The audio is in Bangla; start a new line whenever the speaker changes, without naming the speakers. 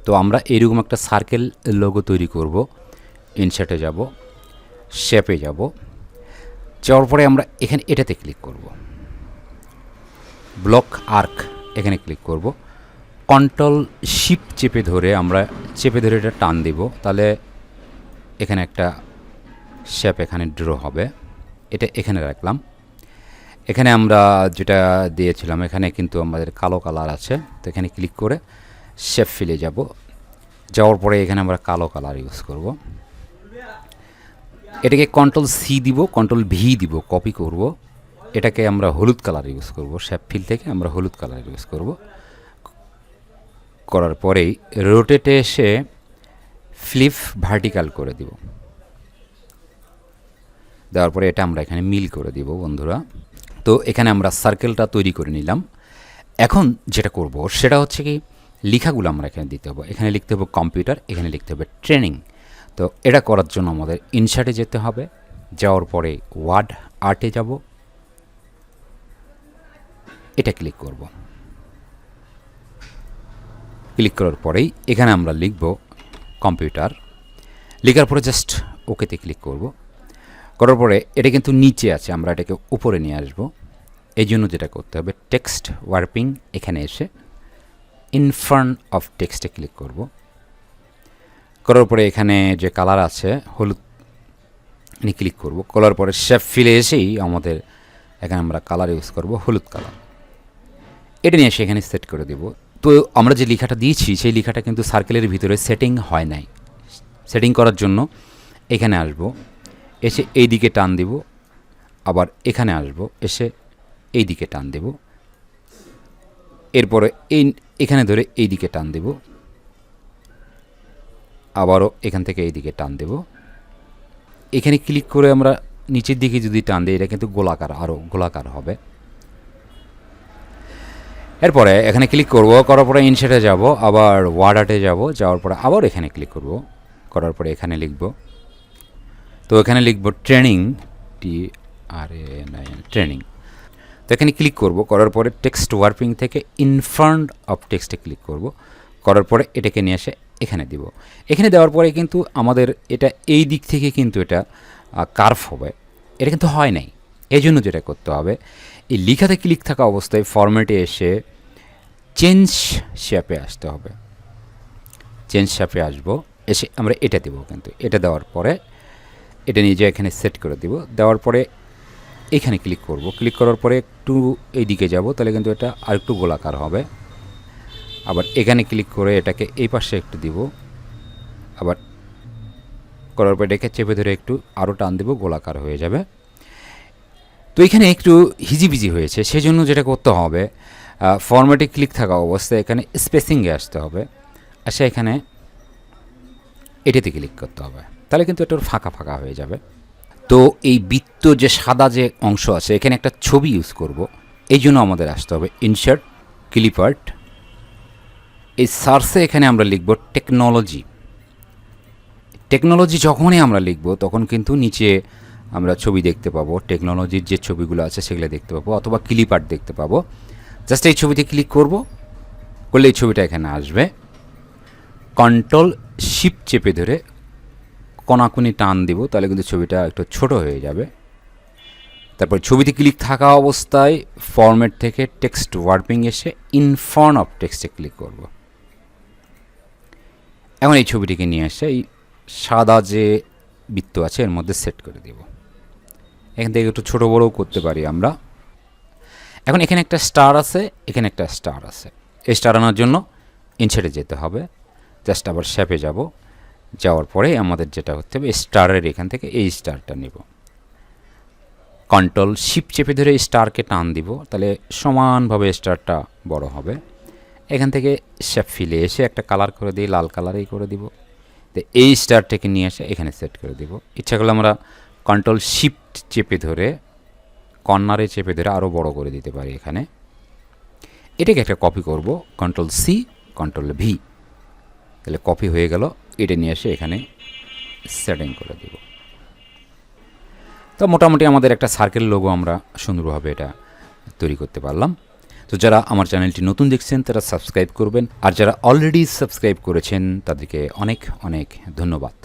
তো আমরা এরকম একটা সার্কেল লোগো তৈরি করব। ইনসার্টে যাব, শেপে যাব, যাওয়ার পরে আমরা এখানে এটাতে ক্লিক করব, ব্লক আর্ক এখানে ক্লিক করব। কন্ট্রোল শিফট চেপে ধরে এটা টান দেব, তাহলে এখানে একটা শেপ এখানে ড্র হবে। এটা এখানে রাখলাম। এখানে আমরা যেটা দিয়েছিলাম এখানে কিন্তু আমাদের কালো কালার আছে, তো এখানে ক্লিক করে শেপ ফিলে যাব। যাওয়ার পরে এখানে আমরা কালো কালার ইউজ করব। এটাকে কন্ট্রোল সি দিব, কন্ট্রোল ভি দিব, কপি করব। এটাকে আমরা হলুদ কালার ইউজ করব, শেপ ফিল থেকে আমরা হলুদ কালার ইউজ করব। করার পরেই রোটেটে এসে ফ্লিপ ভার্টিক্যাল করে দিব। দেওয়ার পরে এটা আমরা এখানে মিল করে দিব বন্ধুরা। তো এখানে আমরা সার্কেলটা তৈরি করে নিলাম। এখন যেটা করব সেটা হচ্ছে কি, লেখাগুলো আমরা এখানে দিতে হবে। এখানে লিখতে হবে কম্পিউটার, এখানে লিখতে হবে ট্রেনিং। তো এটা করার জন্য আমাদের ইনসার্টে যেতে হবে, যাওয়ার পরে ওয়ার্ড আর্টে যাব, এটা ক্লিক করব। ক্লিক করার পরেই এখানে আমরা লিখব কম্পিউটার। লেখার পরে জাস্ট ওকেতে ক্লিক করব। করার পরে এটা কিন্তু নিচে আছে, আমরা এটাকে উপরে নিয়ে আসব। এই জন্য যেটা করতে হবে, টেক্সট ওয়ার্পিং এখানে এসে ইন ফ্রন্ট অফ টেক্সটে ক্লিক করব। করার পরে এখানে যে কালার আছে হলুদ, এখানে ক্লিক করব। করার পরে শেপ ফিলে এসেই আমাদের এখানে আমরা কালার ইউজ করব হলুদ কালার। এটা নিয়ে এসে এখানে সেট করে দেব। তো আমরা যে লেখাটা দিয়েছি সেই লেখাটা কিন্তু সার্কেলের ভিতরে সেটিং হয় নাই। সেটিং করার জন্য এখানে আসব, এসে এই দিকে টান দেব, আবার এখানে আসব, এসে এই দিকে টান দেব, এরপরে এখানে ধরে এই দিকে টান দেব, আবারও এখান থেকে এই দিকে টান দেব। এখানে ক্লিক করে আমরা নিচের দিকে যদি টান দিই এটা কিন্তু গোলাকার, আরও গোলাকার হবে। এরপরে এখানে ক্লিক করব, করার পরে ইনসার্টে যাব, আবার ওয়ার্ড আর্টে যাব, যাওয়ার পরে আবার এখানে ক্লিক করব। করার পরে এখানে লিখব, তো এখানে লিখব ট্রেনিং, ট্রেনিং। তো এখানে ক্লিক করব, করার পরে টেক্সট ওয়ার্পিং থেকে ইন ফ্রন্ট অফ টেক্সটে ক্লিক করব। করার পরে এটাকে নিয়ে এসে এখানে দিব। এখানে দেওয়ার পরে কিন্তু আমাদের এটা এই দিক থেকে কিন্তু এটা কার্ভ হবে, এটা কিন্তু হয় নাই। এই জন্য যেটা করতে হবে, এই লেখাতে ক্লিক থাকা অবস্থায় ফরম্যাটে এসে চেঞ্জ শেপে আসতে হবে। চেঞ্জ শেপে আসব, এসে আমরা এটা দেব। কিন্তু এটা দেওয়ার পরে এটা নিজে এখানে সেট করে দিব। দেওয়ার পরে এখানে ক্লিক করব। ক্লিক করার পরে একটু এই দিকে যাব, তাহলে কিন্তু এটা আরেকটু গোলাকার হবে। আবার এখানে ক্লিক করে এটাকে এই পাশে একটু দিব, আবার করার পরে এটাকে চেপে ধরে একটু আরও টান দেব, গোলাকার হয়ে যাবে। তো এখানে একটু হিজিবিজি হয়েছে, সেজন্য যেটা করতে হবে, ফরম্যাটে ক্লিক থাকা অবস্থায় এখানে স্পেসিংয়ে আসতে হবে, আসে এখানে এটাতে ক্লিক করতে হবে, তাহলে কিন্তু এটা ফাঁকা ফাঁকা হয়ে যাবে। তো এই বৃত্ত যে সাদা যে অংশ আছে এখানে একটা ছবি ইউজ করব, এই জন্য আমাদের আসতে হবে ইনসার্ট, ক্লিপ আর্ট। এই সার্চে এখানে আমরা লিখব টেকনোলজি। টেকনোলজি যখনই আমরা লিখব তখন কিন্তু নিচে আমরা ছবি দেখতে পাবো, টেকনোলজির যে ছবিগুলো আছে সেগুলো দেখতে পাবো, অথবা ক্লিপ আর্ট দেখতে পাবো। জাস্ট এই ছবিতে ক্লিক করব, করলে এই ছবিটা এখানে আসবে। কন্ট্রোল শিফট চেপে ধরে কোনাকুনি টান দিব, তাহলে কিন্তু ছবিটা একটু ছোট হয়ে যাবে। তারপর ছবিতে ক্লিক থাকা অবস্থায় ফরম্যাট থেকে টেক্সট ওয়ার্পিং এসে ইন ফ্রন্ট অফ টেক্সটে ক্লিক করব। এখন এই ছবিটিকে নিয়ে এসে এই সাদা যে বৃত্ত আছে এর মধ্যে সেট করে দেব। এখান থেকে একটু ছোটো বড়ও করতে পারি আমরা। এখন এখানে একটা স্টার আছে, এখানে একটা স্টার আছে। এই স্টার আনার জন্য ইনসার্টে যেতে হবে, জাস্ট আবার শেপে যাব। যাওয়ার পরে আমাদের যেটা হতে হবে, স্টারের এখান থেকে এই স্টারটা নেব, কন্ট্রোল শিফট চেপে ধরে স্টারকে টান দিব, তাহলে সমানভাবে স্টারটা বড় হবে। এখান থেকে শেপ ফিলে এসে একটা কালার করে দিই, লাল কালারেই করে দিব। তো এই স্টারটাকে নিয়ে এসে এখানে সেট করে দিব। ইচ্ছা করলে আমরা কন্ট্রোল শিফট চেপে ধরে কর্নারে চেপে ধরে আরও বড় করে দিতে পারি। এখানে এটাকে একটা কপি করব, কন্ট্রোল সি, কন্ট্রোল ভি, তাহলে কপি হয়ে গেল। এটা নিয়ে এসে এখানে সেটিং করে দেব। তো মোটামুটি আমাদের একটা সার্কেল লোগো আমরা সুন্দরভাবে এটা তৈরি করতে পারলাম। তো তো যারা আমার চ্যানেলটি নতুন দেখছেন তারা সাবস্ক্রাইব করবেন, আর যারা অলরেডি সাবস্ক্রাইব করেছেন তাদেরকে অনেক অনেক ধন্যবাদ।